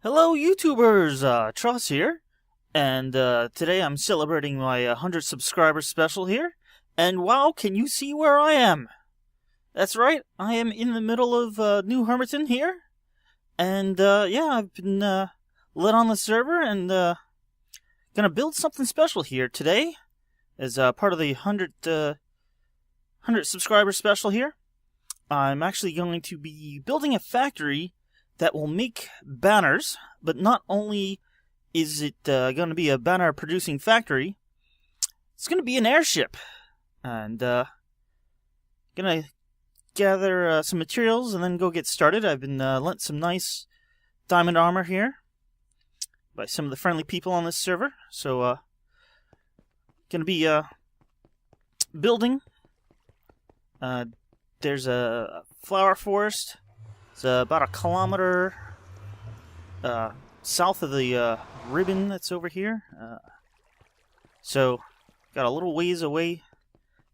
Hello, YouTubers! Tross here, and today I'm celebrating my 100 subscriber special here. And wow, can you see where I am? That's right, I am in the middle of New Hermiton here, and yeah, I've been let on the server and gonna build something special here today as part of the 100 subscriber special here. I'm actually going to be building a factory that will make banners, but not only is it going to be a banner producing factory, it's going to be an airship. And going to gather some materials and then go get started. I've been lent some nice diamond armor here by some of the friendly people on this server. So going to be building. There's a flower forest. It's about a kilometer south of the ribbon that's over here. So, got a little ways away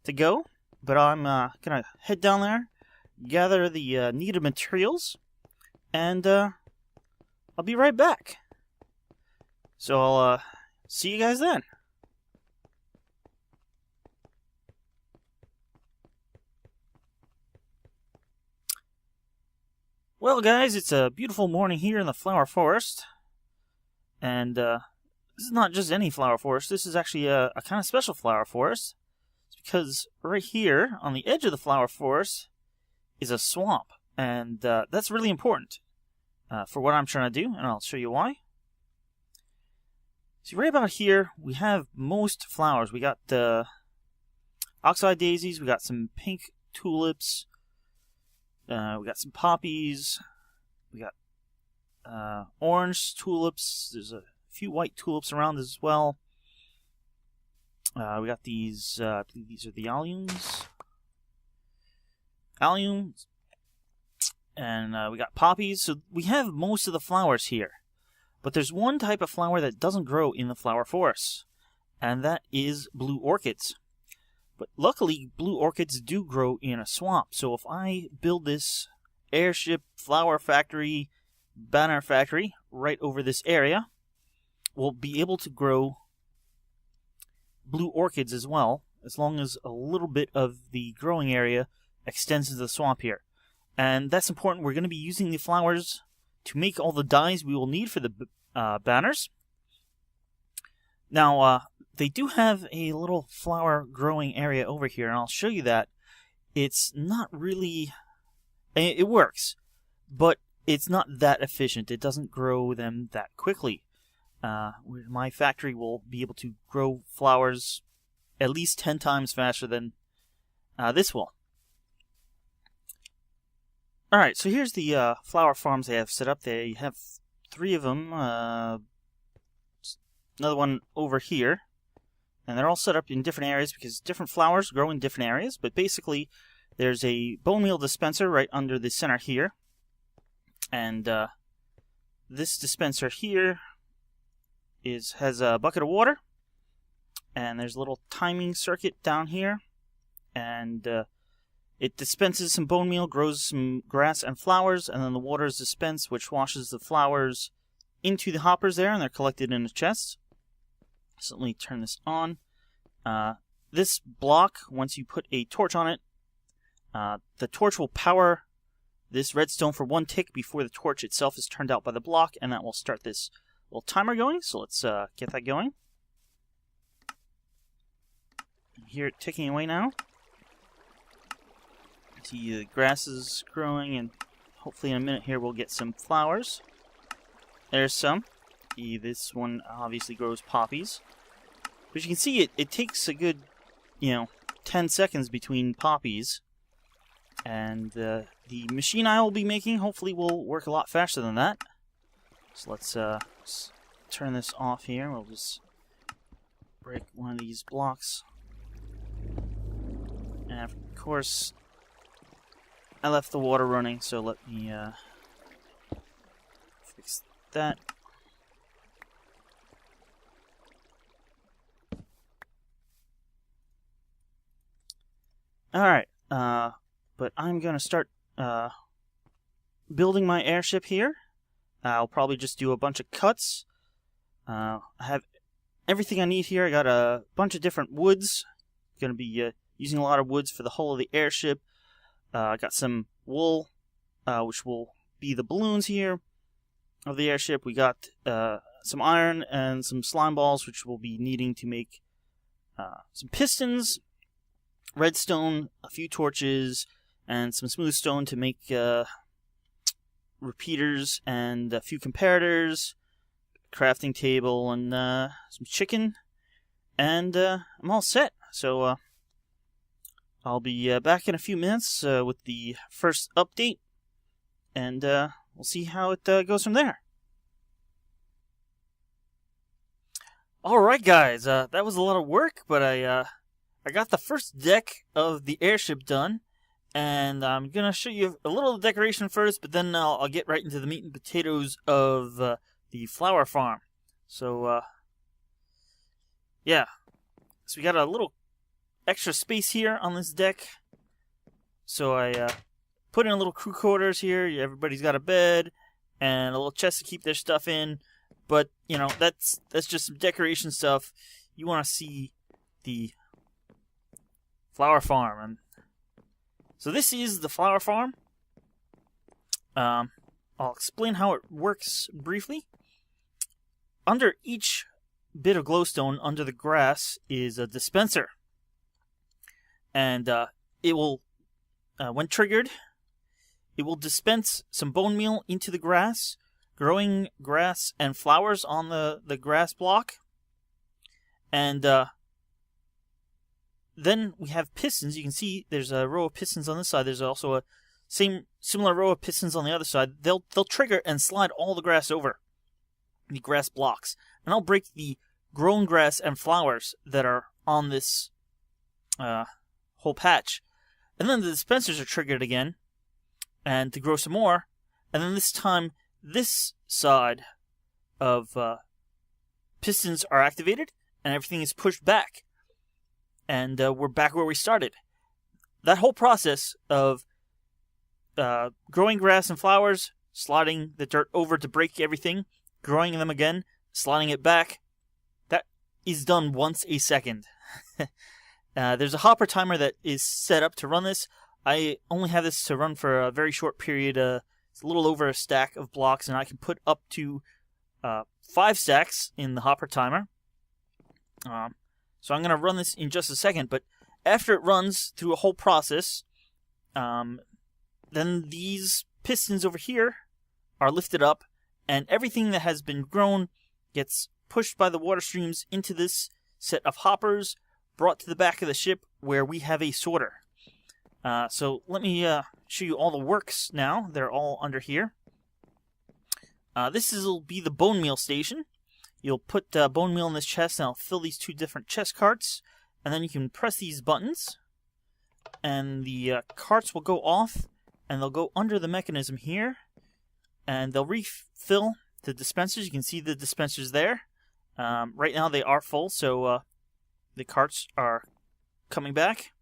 to go. But I'm going to head down there, gather the needed materials, and I'll be right back. So I'll see you guys then. Well, guys, it's a beautiful morning here in the flower forest, and this is not just any flower forest. This is actually a kind of special flower forest. It's because right here on the edge of the flower forest is a swamp, and that's really important for what I'm trying to do, and I'll show you why. See, right about here, we have most flowers. We got the oxeye daisies, we got some pink tulips, we got some poppies, we got orange tulips, there's a few white tulips around as well. We got these, I believe these are the alliums, and we got poppies, so we have most of the flowers here. But there's one type of flower that doesn't grow in the flower forest, and that is blue orchids. But luckily, blue orchids do grow in a swamp. So if I build this airship, flower factory, banner factory right over this area, we'll be able to grow blue orchids as well, as long as a little bit of the growing area extends into the swamp here. And that's important. We're going to be using the flowers to make all the dyes we will need for the banners. Now, they do have a little flower growing area over here, and I'll show you that. It's not really... It works, but it's not that efficient. It doesn't grow them that quickly. My factory will be able to grow flowers at least 10 times faster than this will. Alright, so here's the flower farms they have set up. They have 3 of them. Another one over here. And they're all set up in different areas because different flowers grow in different areas. But basically, there's a bone meal dispenser right under the center here. And this dispenser here has a bucket of water. And there's a little timing circuit down here. And it dispenses some bone meal, grows some grass and flowers. And then the water is dispensed, which washes the flowers into the hoppers there. And they're collected in a chest. So let me turn this on. This block, once you put a torch on it, the torch will power this redstone for 1 tick before the torch itself is turned out by the block, and that will start this little timer going. So let's get that going. You hear it ticking away now. See the grass is growing, and hopefully in a minute here we'll get some flowers. There's some. This one obviously grows poppies. But you can see it takes a good, 10 seconds between poppies. And the machine I will be making hopefully will work a lot faster than that. So let's turn this off here. We'll just break one of these blocks. And of course, I left the water running, so let me fix that. Alright, but I'm going to start building my airship here. I'll probably just do a bunch of cuts. I have everything I need here. I got a bunch of different woods. Going to be using a lot of woods for the hull of the airship. I got some wool, which will be the balloons here of the airship. We got some iron and some slime balls, which we'll be needing to make some pistons, redstone, a few torches, and some smooth stone to make repeaters and a few comparators, crafting table, and some chicken. And I'm all set. So I'll be back in a few minutes with the first update, and we'll see how it goes from there. Alright guys, that was a lot of work, but I got the first deck of the airship done, and I'm going to show you a little decoration first, but then I'll get right into the meat and potatoes of the flower farm. So, yeah. So we got a little extra space here on this deck. So I put in a little crew quarters here. Everybody's got a bed and a little chest to keep their stuff in. But, you know, that's just some decoration stuff. You want to see the flower farm. And so this is the flower farm. I'll explain how it works briefly. Under each bit of glowstone under the grass is a dispenser. And it will, when triggered, it will dispense some bone meal into the grass, growing grass and flowers on the grass block. And then we have pistons. You can see there's a row of pistons on this side. There's also a similar row of pistons on the other side. They'll trigger and slide all the grass over, the grass blocks. And I'll break the grown grass and flowers that are on this whole patch. And then the dispensers are triggered again, and to grow some more. And then this time, this side of pistons are activated, and everything is pushed back. And we're back where we started. That whole process of growing grass and flowers, sliding the dirt over to break everything, growing them again, sliding it back, that is done once a second. There's a hopper timer that is set up to run this. I only have this to run for a very short period. It's a little over a stack of blocks, and I can put up to 5 stacks in the hopper timer. So I'm going to run this in just a second, but after it runs through a whole process, then these pistons over here are lifted up, and everything that has been grown gets pushed by the water streams into this set of hoppers, brought to the back of the ship where we have a sorter. So let me show you all the works now. They're all under here. This will be the bone meal station. You'll put bone meal in this chest, and I'll fill these 2 different chest carts. And then you can press these buttons, and the carts will go off, and they'll go under the mechanism here, and they'll refill the dispensers. You can see the dispensers there. Right now they are full, so the carts are coming back.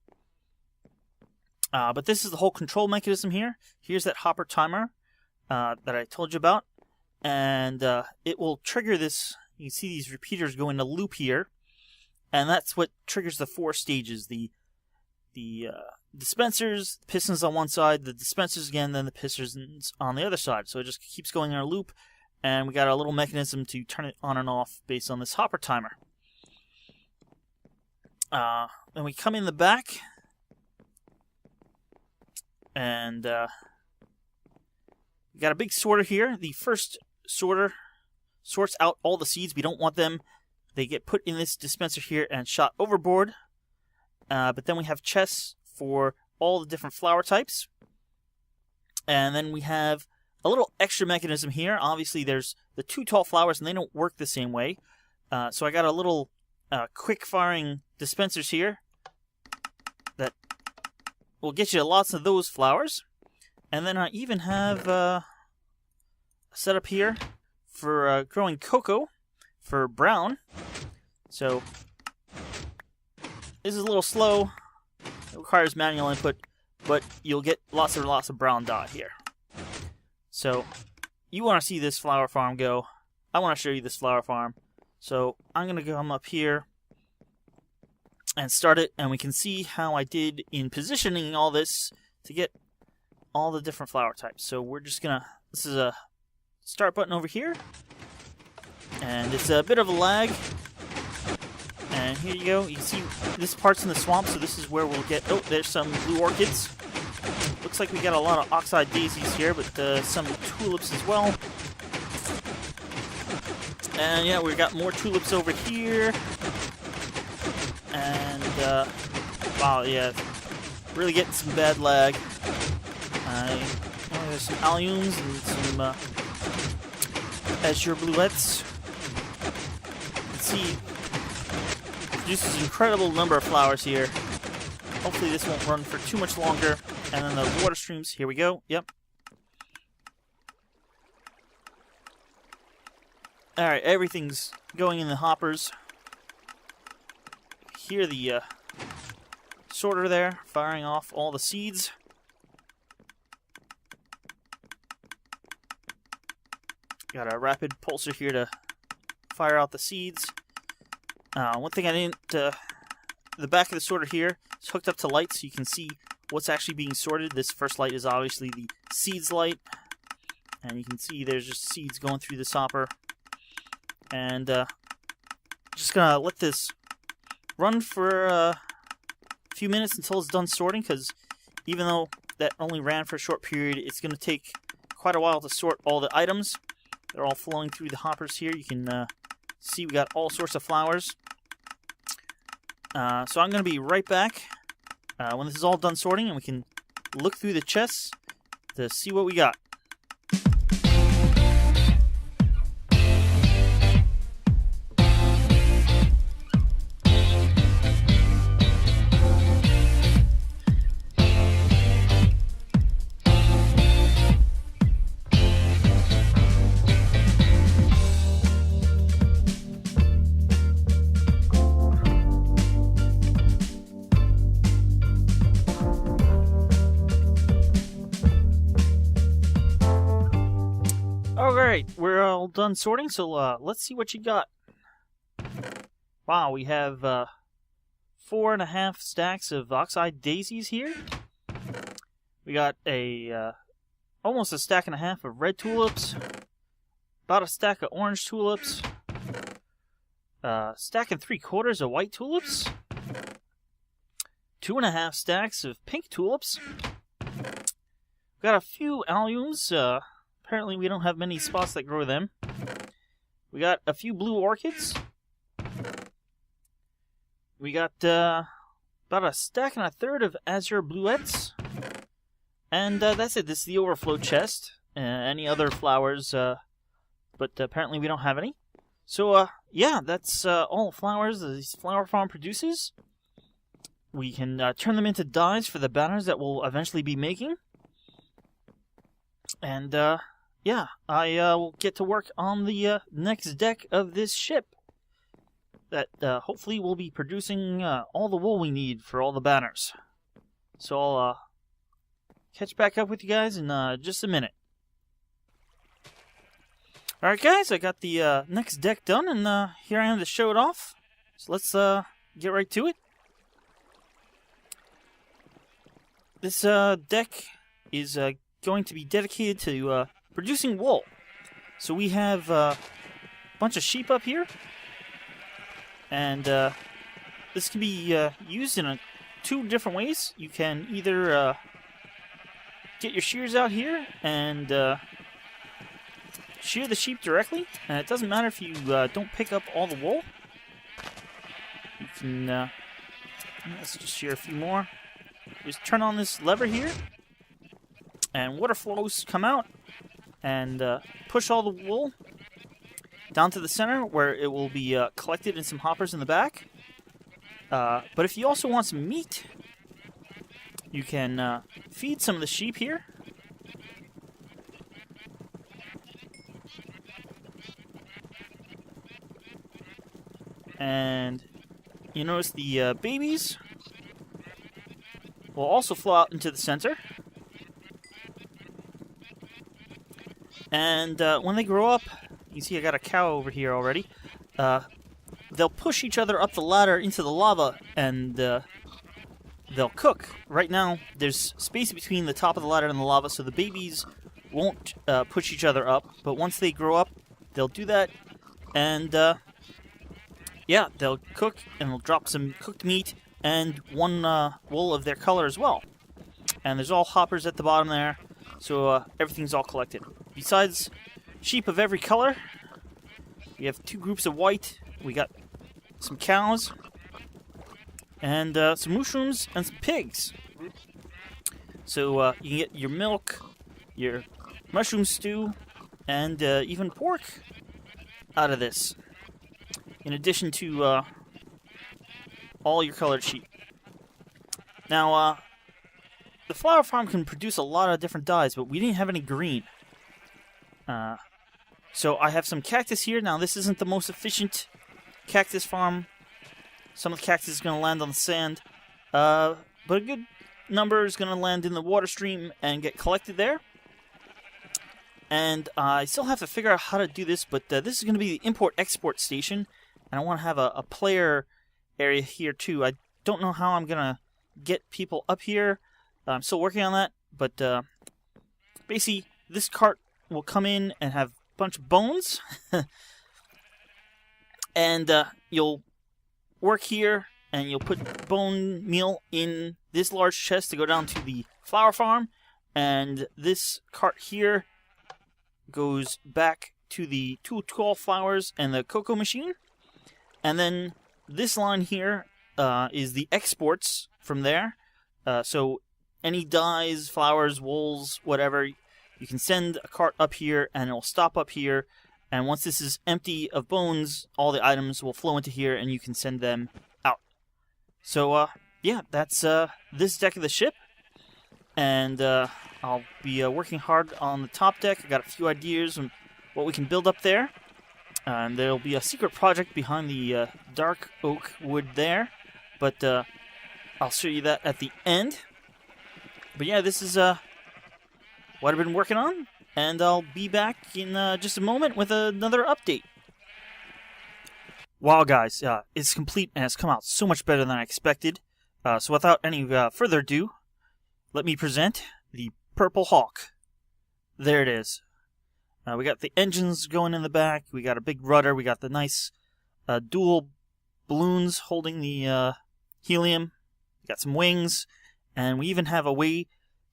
But this is the whole control mechanism here. Here's that hopper timer that I told you about. And it will trigger this. You can see these repeaters go into loop here. And that's what triggers the 4 stages. The dispensers, pistons on one side, the dispensers again, then the pistons on the other side. So it just keeps going in a loop. And we got a little mechanism to turn it on and off based on this hopper timer. Then we come in the back. And we got a big sorter here. The first sorter sorts out all the seeds. We don't want them. They get put in this dispenser here and shot overboard. But then we have chests for all the different flower types. And then we have a little extra mechanism here. Obviously, there's the 2 tall flowers, and they don't work the same way. So I got a little quick-firing dispensers here that will get you lots of those flowers. And then I even have a setup here for growing cocoa for brown. So this is a little slow. It requires manual input, but you'll get lots and lots of brown dye here. So you want to see this flower farm go. I want to show you this flower farm. So I'm going to come up here and start it, and we can see how I did in positioning all this to get all the different flower types. So we're just going to, this is a start button over here, and it's a bit of a lag. And here you go. You can see this part's in the swamp, so this is where we'll get, oh, there's some blue orchids. Looks like we got a lot of oxeye daisies here, but some tulips as well. And yeah, we've got more tulips over here. And, wow, yeah, really getting some bad lag. There's some alliums and some azure bluettes. You can see produces an incredible number of flowers here. Hopefully this won't run for too much longer. And then the water streams, here we go, yep. Alright, everything's going in the hoppers. Hear the sorter there, firing off all the seeds. Got a rapid pulser here to fire out the seeds. One thing I didn't, the back of the sorter here is hooked up to lights, so you can see what's actually being sorted. This first light is obviously the seeds light, and you can see there's just seeds going through this hopper. And just gonna let this run for a few minutes until it's done sorting, because even though that only ran for a short period, it's gonna take quite a while to sort all the items. They're all flowing through the hoppers here. You can see we got all sorts of flowers. So I'm gonna be right back when this is all done sorting, and we can look through the chests to see what we got. Alright, we're all done sorting, so let's see what you got. Wow, we have 4.5 stacks of oxeye daisies here. We got a almost a stack and a half of red tulips, about a stack of orange tulips, stack and 3/4 of white tulips, 2.5 stacks of pink tulips. We got a few alliums. Apparently we don't have many spots that grow them. We got a few blue orchids. We got about a stack and a third of azure bluettes. And that's it. This is the overflow chest. Any other flowers, but apparently we don't have any. So, yeah, that's all the flowers this flower farm produces. We can turn them into dyes for the banners that we'll eventually be making. And, yeah, I will get to work on the next deck of this ship that hopefully will be producing all the wool we need for all the banners. So I'll catch back up with you guys in just a minute. Alright guys, I got the next deck done, and here I am to show it off. So let's get right to it. This deck is going to be dedicated to producing wool. So we have a bunch of sheep up here, and this can be used in two different ways. You can either get your shears out here and shear the sheep directly, and it doesn't matter if you don't pick up all the wool. You can let's just shear a few more. Just turn on this lever here, and water flows come out and push all the wool down to the center, where it will be collected in some hoppers in the back. But if you also want some meat, you can feed some of the sheep here. And you notice the babies will also flow out into the center. And when they grow up, you see I got a cow over here already. They'll push each other up the ladder into the lava, and they'll cook. Right now, there's space between the top of the ladder and the lava, so the babies won't push each other up. But once they grow up, they'll do that, and yeah, they'll cook, and they'll drop some cooked meat and one wool of their color as well. And there's all hoppers at the bottom there, so everything's all collected. Besides sheep of every color, we have 2 groups of white. We got some cows, and some mushrooms, and some pigs. So you can get your milk, your mushroom stew, and even pork out of this. In addition to all your colored sheep. Now, the flower farm can produce a lot of different dyes, but we didn't have any green. So I have some cactus here. Now, this isn't the most efficient cactus farm. Some of the cactus is going to land on the sand. But a good number is going to land in the water stream and get collected there. And I still have to figure out how to do this, but this is going to be the import-export station. And I want to have a player area here, too. I don't know how I'm going to get people up here. I'm still working on that. But basically, this cart will come in and have a bunch of bones. And you'll work here, and you'll put bone meal in this large chest to go down to the flower farm. And this cart here goes back to the 2 tall flowers and the cocoa machine. And then this line here is the exports from there. So any dyes, flowers, wools, whatever, you can send a cart up here and it'll stop up here. And once this is empty of bones, all the items will flow into here and you can send them out. So yeah, that's this deck of the ship. And I'll be working hard on the top deck. I got a few ideas on what we can build up there. And there'll be a secret project behind the dark oak wood there. But I'll show you that at the end. But yeah, this is what I've been working on. And I'll be back in just a moment with another update. Wow, guys, it's complete and it's come out so much better than I expected. So without any further ado, let me present the Purple Hawk. There it is. We got the engines going in the back. We got a big rudder. We got the nice dual balloons holding the helium. We got some wings. And we even have a way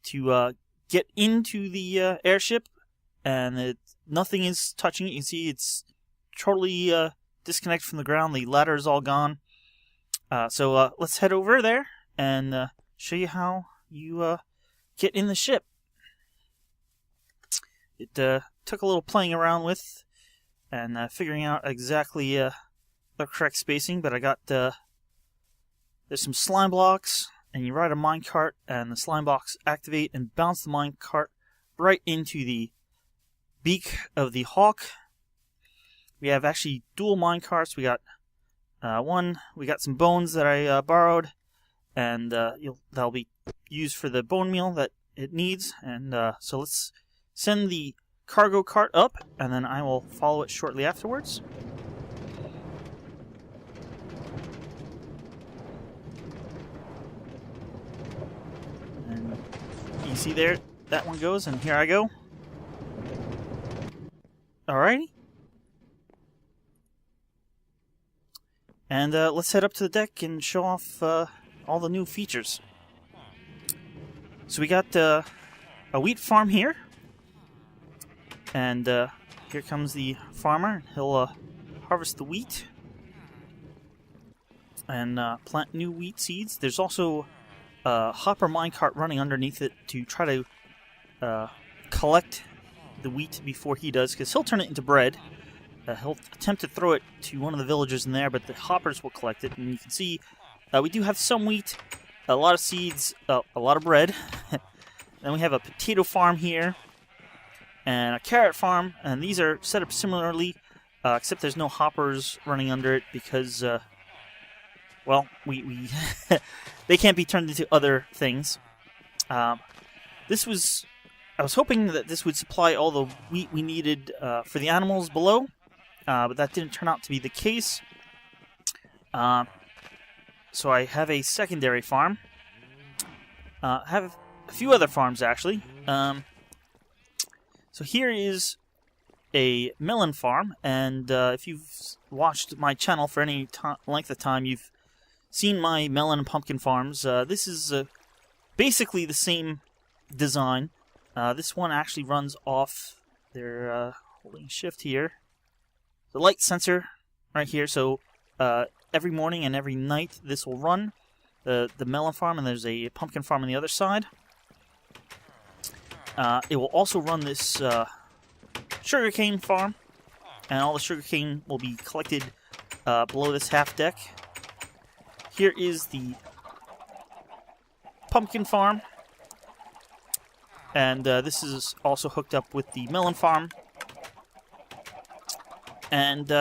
to get into the airship. And nothing is touching it. You can see it's totally disconnected from the ground. The ladder is all gone. So let's head over there and show you how you get in the ship. It took a little playing around with and figuring out exactly the correct spacing, but I got there's some slime blocks, and you ride a minecart, and the slime blocks activate and bounce the minecart right into the beak of the hawk. We have actually dual minecarts. We got one. We got some bones that I borrowed, and that'll be used for the bone meal that it needs. And so let's send the cargo cart up, and then I will follow it shortly afterwards. And you see there, that one goes, and here I go. Alrighty. And let's head up to the deck and show off all the new features. So we got a wheat farm here. And here comes the farmer. He'll harvest the wheat and plant new wheat seeds. There's also a hopper minecart running underneath it to try to collect the wheat before he does, because he'll turn it into bread. He'll attempt to throw it to one of the villagers in there, but the hoppers will collect it. And you can see we do have some wheat, a lot of seeds, a lot of bread. Then we have a potato farm here, and a carrot farm, and these are set up similarly, except there's no hoppers running under it because, well, we they can't be turned into other things. This was I was hoping that this would supply all the wheat we needed for the animals below, but that didn't turn out to be the case. So I have a secondary farm. I have a few other farms, actually. So here is a melon farm, and if you've watched my channel for any length of time, you've seen my melon and pumpkin farms. This is basically the same design. This one actually runs off their holding shift here. The light sensor right here, so every morning and every night this will run. The melon farm, and there's a pumpkin farm on the other side. It will also run this sugarcane farm, and all the sugarcane will be collected below this half deck. Here is the pumpkin farm, and this is also hooked up with the melon farm. And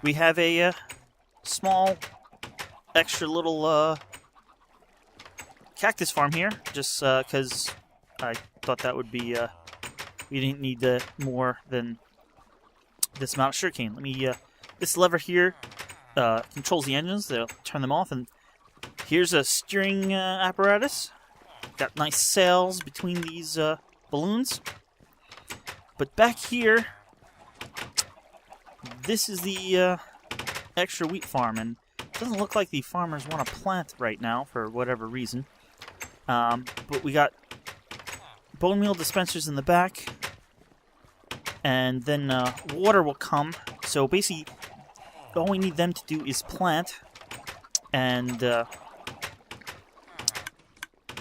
we have a small, extra little cactus farm here, just because I thought that would be, we didn't need more than this amount of sugarcane. Let me, this lever here controls the engines. They'll turn them off, and here's a steering apparatus. Got nice sails between these balloons. But back here, this is the extra wheat farm, and it doesn't look like the farmers want to plant right now for whatever reason. But we got bone meal dispensers in the back, and then water will come. So basically, all we need them to do is plant, and the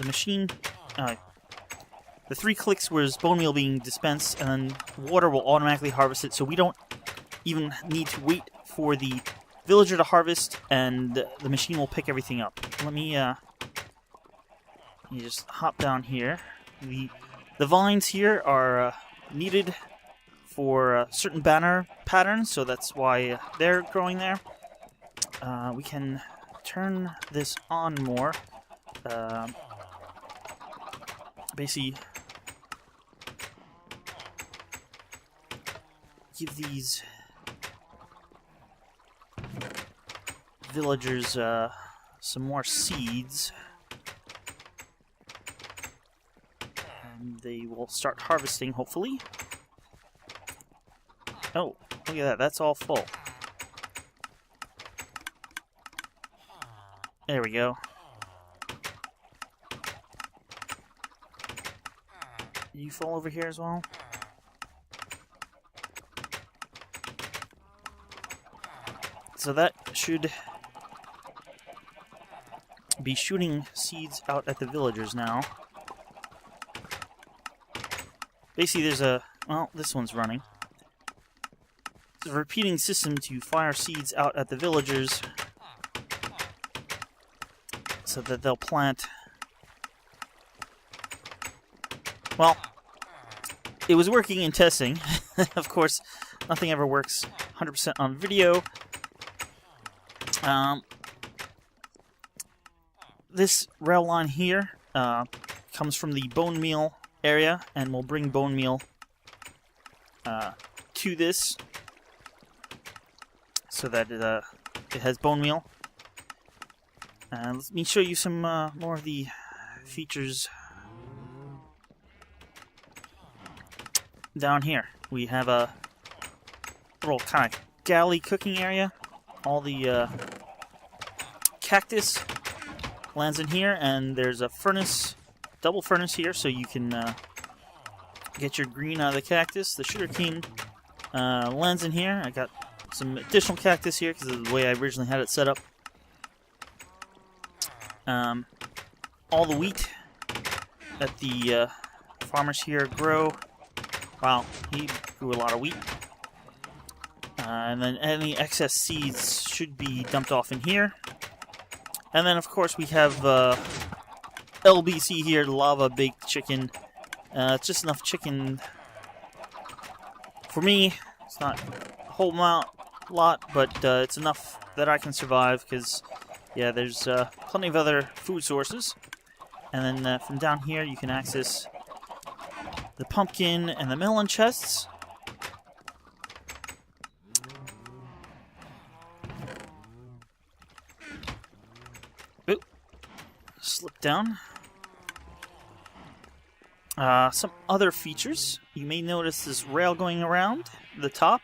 machine, the 3 clicks was bone meal being dispensed, and then water will automatically harvest it, so we don't even need to wait for the villager to harvest, and the machine will pick everything up. Let me you just hop down here. The vines here are needed for certain banner patterns, so that's why they're growing there. We can turn this on more. Basically, give these villagers some more seeds, and they will start harvesting, hopefully. Oh, look at that, that's all full. There we go. You fall over here as well? So that should be shooting seeds out at the villagers now. Basically there's a... well, this one's running. It's a repeating system to fire seeds out at the villagers so that they'll plant. Well, it was working in testing. Of course, nothing ever works 100% on video. This rail line here comes from the bone meal area, and we'll bring bone meal to this so that it has bone meal. Let me show you some more of the features. Down here, we have a little kind of galley cooking area. All the cactus lands in here, and there's a furnace, double furnace here, so you can get your green out of the cactus. The sugarcane lands in here. I got some additional cactus here because of the way I originally had it set up. All the wheat that the farmers here grow. Wow, he grew a lot of wheat. And then any excess seeds should be dumped off in here. And then, of course, we have LBC here, lava baked chicken. It's just enough chicken for me. It's not a whole lot, but it's enough that I can survive because, yeah, there's plenty of other food sources. And then from down here you can access the pumpkin and the melon chests. Oop. Slip down. Some other features. You may notice this rail going around the top.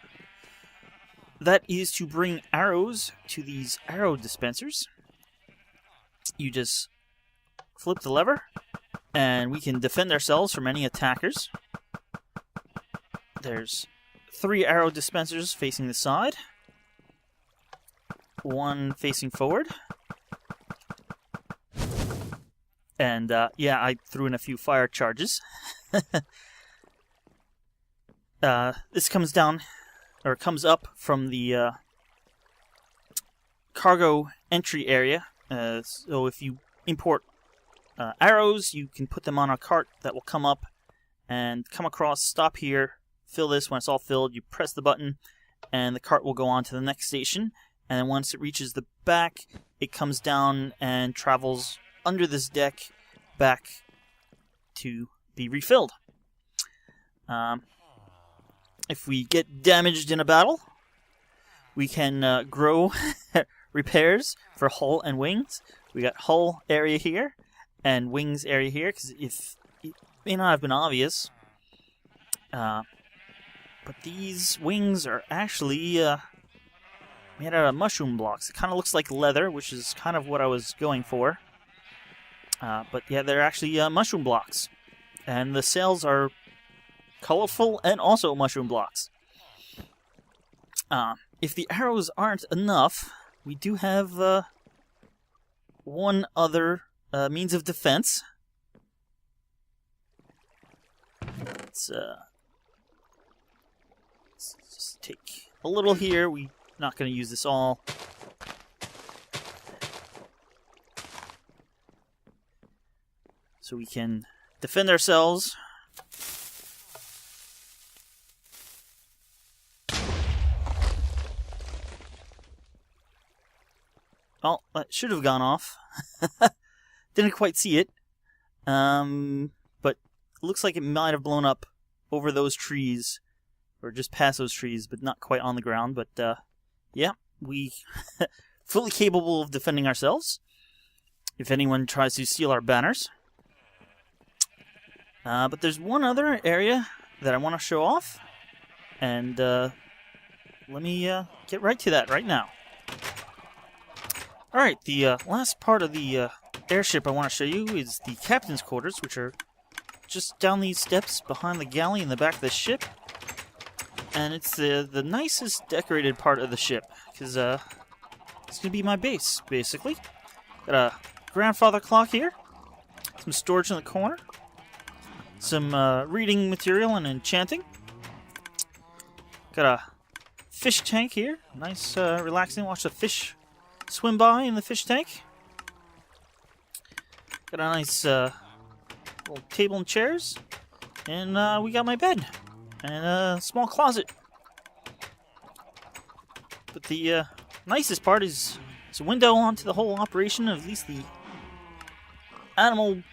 That is to bring arrows to these arrow dispensers. You just flip the lever, and we can defend ourselves from any attackers. There's 3 arrow dispensers facing the side. 1 facing forward. And, yeah, I threw in a few fire charges. This comes down, or comes up from the cargo entry area. So if you import arrows, you can put them on a cart that will come up and come across, stop here, fill this. When it's all filled, you press the button, and the cart will go on to the next station. And then once it reaches the back, it comes down and travels under this deck back to be refilled. If we get damaged in a battle, we can grow repairs for hull and wings. We got hull area here and wings area here, because if it may not have been obvious, but these wings are actually made out of mushroom blocks. It kind of looks like leather, which is kind of what I was going for. But yeah, they're actually mushroom blocks. And the sails are colorful and also mushroom blocks. If the arrows aren't enough, we do have one other means of defense. Let's just take a little here. We're not going to use this all. So we can defend ourselves. Well, that should have gone off. Didn't quite see it. But it looks like it might have blown up over those trees. Or just past those trees, but not quite on the ground. But, yeah, we fully capable of defending ourselves. If anyone tries to steal our banners. But there's one other area that I want to show off. And, let me get right to that right now. Alright, the last part of the airship I want to show you is the captain's quarters, which are just down these steps behind the galley in the back of the ship. And it's the nicest decorated part of the ship, because it's going to be my base, basically. Got a grandfather clock here, some storage in the corner, some reading material and enchanting. Got a fish tank here, nice, relaxing, watch the fish swim by in the fish tank. Got a nice little table and chairs. And we got my bed. And a small closet. But the nicest part is it's a window onto the whole operation of at least the animal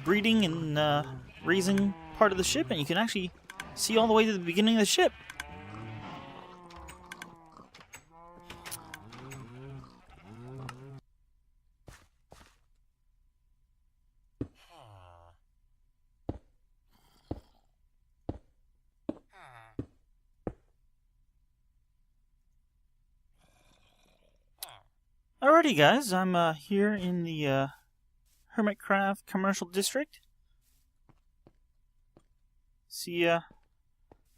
breeding and raising part of the ship. And you can actually see all the way to the beginning of the ship. Alrighty guys, I'm here in the Hermitcraft Commercial District. See,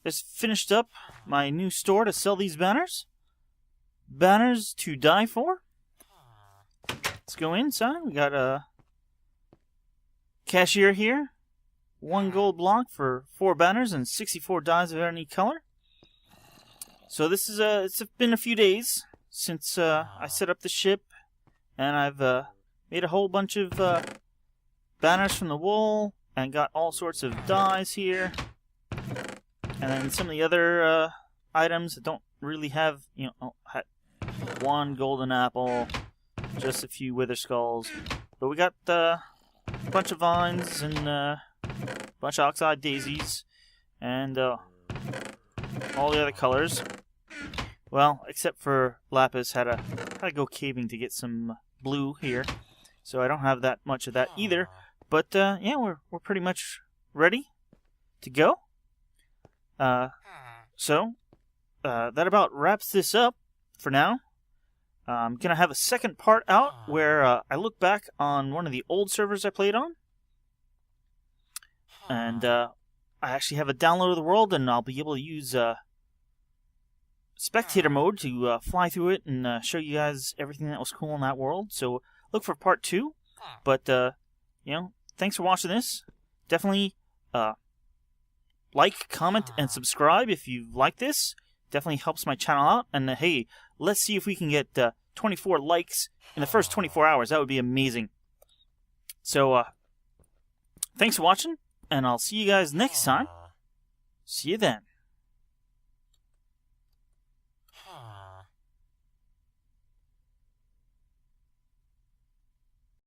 just finished up my new store to sell these banners. Banners to die for. Let's go inside. We got a cashier here. 1 gold block for 4 banners and 64 dies of any color. So this is it's been a few days since I set up the ship, and I've made a whole bunch of banners from the wool, and got all sorts of dyes here, and then some of the other items that don't really have, you know, 1 golden apple, just a few wither skulls, but we got bunch of vines and a bunch of oxeye daisies and all the other colors. Well, except for Lapis, had to go caving to get some blue here, so I don't have that much of that either. But yeah, we're pretty much ready to go. So that about wraps this up for now. I'm gonna have a second part out where I look back on one of the old servers I played on, and I actually have a download of the world, and I'll be able to use spectator mode to fly through it and show you guys everything that was cool in that world. So look for part 2. But you know, thanks for watching this. Definitely like, comment, and subscribe if you like this. Definitely helps my channel out. And hey, let's see if we can get 24 likes in the first 24 hours. That would be amazing. So thanks for watching, and I'll see you guys next time. See you then.